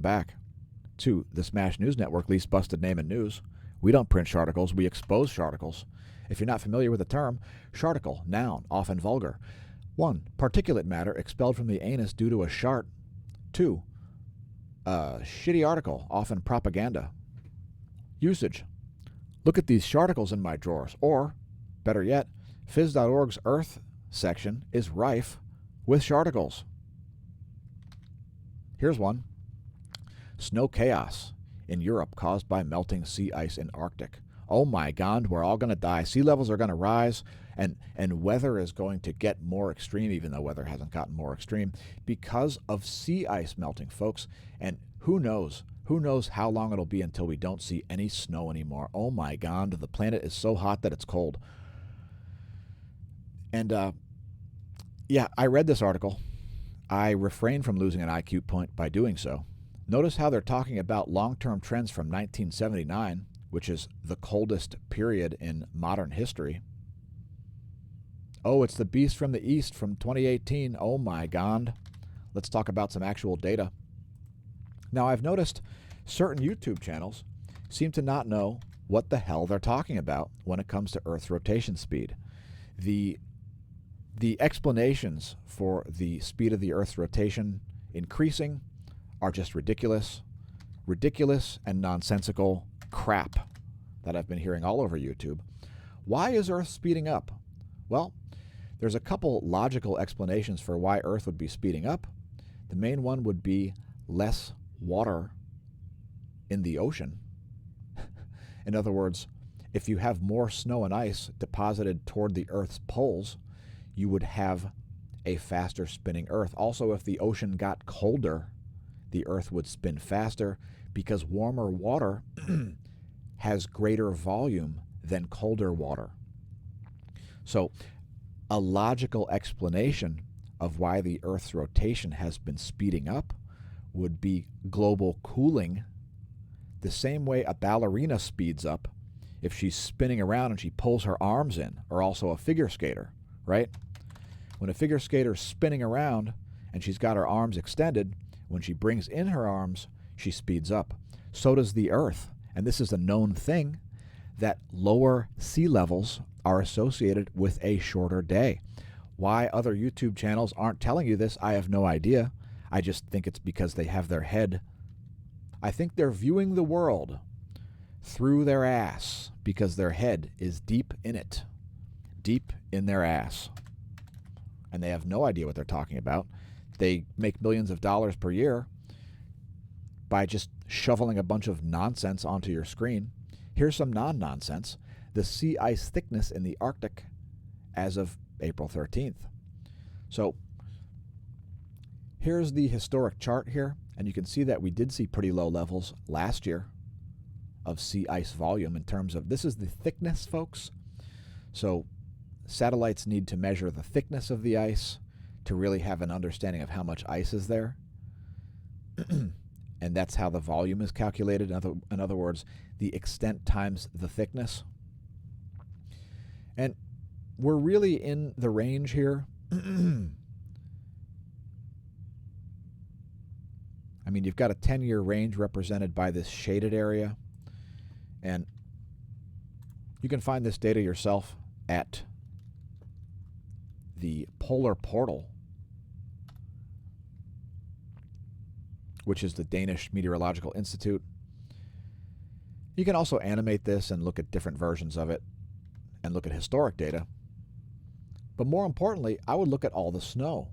back to the Smash News Network, least busted name in news. We don't print sharticles, we expose sharticles. If you're not familiar with the term, sharticle, noun, often vulgar. 1. Particulate matter expelled from the anus due to a shart. 2. Shitty article, often propaganda. Usage. Look at these sharticles in my drawers. Or, better yet, Phys.org's Earth section is rife with sharticles. Here's one. Snow chaos in Europe caused by melting sea ice in Arctic. Oh my God, we're all going to die. Sea levels are going to rise, and weather is going to get more extreme, even though weather hasn't gotten more extreme, because of sea ice melting, folks. And who knows? Who knows how long it'll be until we don't see any snow anymore. Oh my God, the planet is so hot that it's cold. And yeah, I read this article. I refrained from losing an IQ point by doing so. Notice how they're talking about long-term trends from 1979, which is the coldest period in modern history. Oh, it's the beast from the east from 2018. Oh my God. Let's talk about some actual data. Now, I've noticed certain YouTube channels seem to not know what the hell they're talking about when it comes to Earth's rotation speed. The explanations for the speed of the Earth's rotation increasing are just ridiculous and nonsensical crap that I've been hearing all over YouTube. Why is Earth speeding up? Well, there's a couple logical explanations for why Earth would be speeding up. The main one would be less water in the ocean. In other words, if you have more snow and ice deposited toward the Earth's poles, you would have a faster spinning Earth. Also, if the ocean got colder, the Earth would spin faster because warmer water has greater volume than colder water. So, a logical explanation of why the Earth's rotation has been speeding up would be global cooling, the same way a ballerina speeds up if she's spinning around and she pulls her arms in, or also a figure skater, right? When a figure skater's spinning around and she's got her arms extended, when she brings in her arms, she speeds up. So does the Earth. And this is a known thing, that lower sea levels are associated with a shorter day. Why other YouTube channels aren't telling you this, I have no idea. I just think it's because they have their head. I think they're viewing the world through their ass because their head is deep in it, deep in their ass. And they have no idea what they're talking about. They make millions of dollars per year by just shoveling a bunch of nonsense onto your screen. Here's some non-nonsense. The sea ice thickness in the Arctic as of April 13th. So here's the historic chart here, and you can see that we did see pretty low levels last year of sea ice volume in terms of, this is the thickness, folks. So satellites need to measure the thickness of the ice to really have an understanding of how much ice is there. And that's how the volume is calculated. In other words, the extent times the thickness. And we're really in the range here. I mean, you've got a 10-year range represented by this shaded area. And you can find this data yourself at the Polar Portal, which is the Danish Meteorological Institute. You can also animate this and look at different versions of it and look at historic data. But more importantly, I would look at all the snow.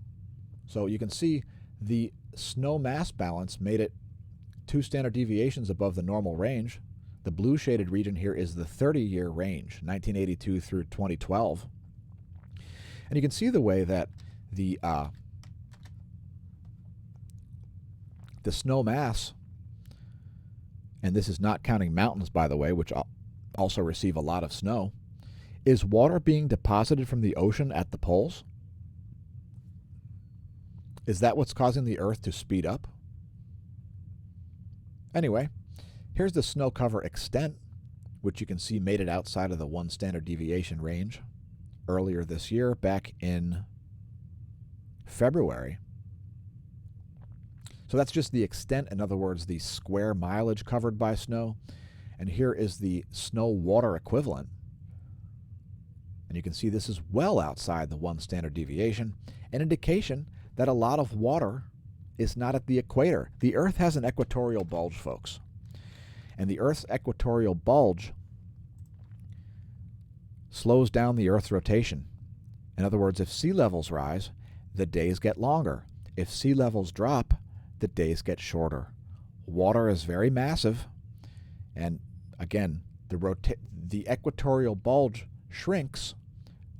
So you can see the snow mass balance made it 2 standard deviations above the normal range. The blue shaded region here is the 30-year range, 1982 through 2012. And you can see the way that the snow mass, and this is not counting mountains, by the way, which also receive a lot of snow, is water being deposited from the ocean at the poles? Is that what's causing the Earth to speed up? Anyway, here's the snow cover extent, which you can see made it outside of the 1 standard deviation range earlier this year, back in February. So that's just the extent, in other words, the square mileage covered by snow. And here is the snow water equivalent. And you can see this is well outside the 1 standard deviation, an indication that a lot of water is not at the equator. The Earth has an equatorial bulge, folks. And the Earth's equatorial bulge slows down the Earth's rotation. In other words, if sea levels rise, the days get longer. If sea levels drop, the days get shorter. Water is very massive, and again, the equatorial bulge shrinks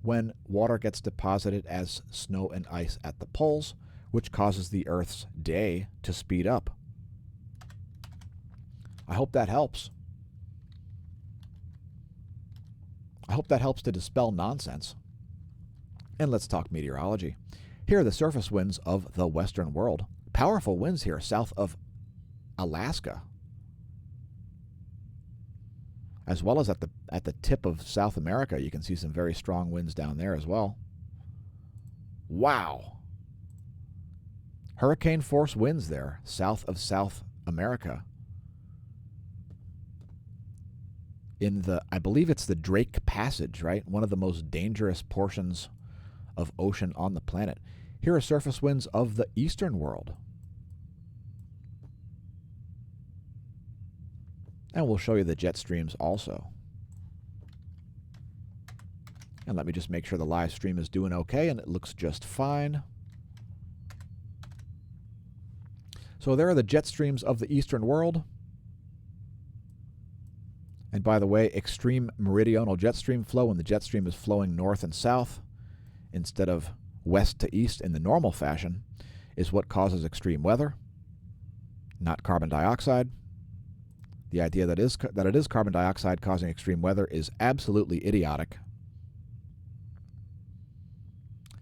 when water gets deposited as snow and ice at the poles, which causes the Earth's day to speed up. I hope that helps. I hope that helps to dispel nonsense. And let's talk meteorology. Here are the surface winds of the Western world. Powerful winds here south of Alaska, as well as at the tip of South America. You can see some very strong winds down there as well. Wow. Hurricane force winds there south of South America. In the, I believe it's the Drake Passage, right? One of the most dangerous portions of ocean on the planet. Here are surface winds of the eastern world. And we'll show you the jet streams also. And let me just make sure the live stream is doing okay, and it looks just fine. So there are the jet streams of the eastern world. And by the way, extreme meridional jet stream flow, when the jet stream is flowing north and south instead of west to east in the normal fashion, is what causes extreme weather, not carbon dioxide. The idea that it is carbon dioxide causing extreme weather is absolutely idiotic.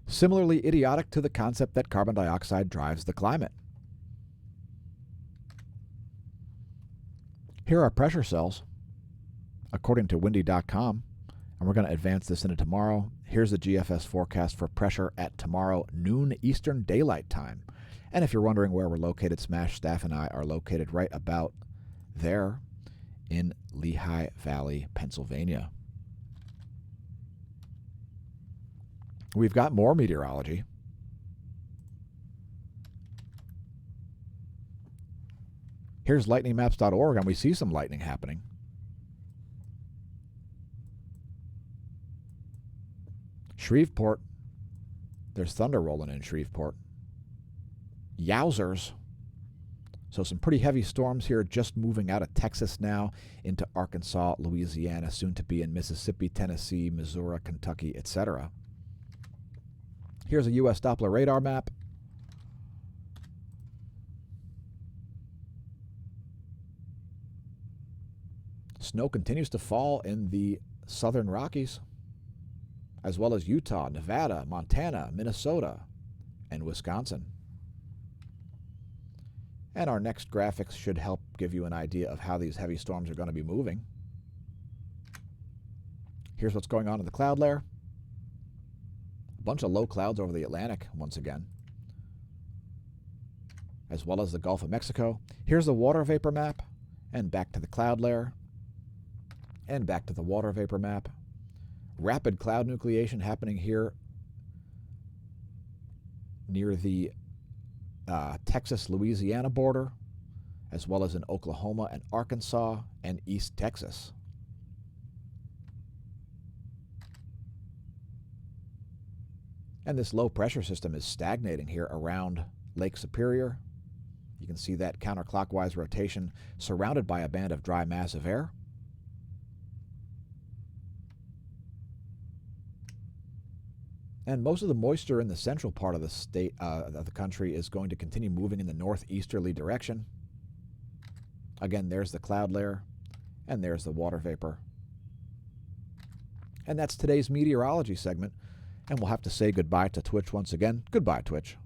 Similarly idiotic to the concept that carbon dioxide drives the climate. Here are pressure cells, according to windy.com, and we're going to advance this into tomorrow. Here's the GFS forecast for pressure at tomorrow, noon Eastern Daylight Time. And if you're wondering where we're located, SMASH staff and I are located right about there in Lehigh Valley, Pennsylvania. We've got more meteorology. Here's lightningmaps.org, and we see some lightning happening. Shreveport, there's thunder rolling in Shreveport. Yowzers. So some pretty heavy storms here, just moving out of Texas now into Arkansas, Louisiana, soon to be in Mississippi, Tennessee, Missouri, Kentucky, etc. Here's a U.S. Doppler radar map. Snow continues to fall in the southern Rockies, as well as Utah, Nevada, Montana, Minnesota, and Wisconsin. And our next graphics should help give you an idea of how these heavy storms are going to be moving. Here's what's going on in the cloud layer. A bunch of low clouds over the Atlantic once again, as well as the Gulf of Mexico. Here's the water vapor map, and back to the cloud layer, and back to the water vapor map. Rapid cloud nucleation happening here near the Texas-Louisiana border, as well as in Oklahoma and Arkansas and East Texas. And this low pressure system is stagnating here around Lake Superior. You can see that counterclockwise rotation surrounded by a band of dry mass of air. And most of the moisture in the central part of the state of the country is going to continue moving in the northeasterly direction. Again, there's the cloud layer, and there's the water vapor. And that's today's meteorology segment. And we'll have to say goodbye to Twitch once again. Goodbye, Twitch.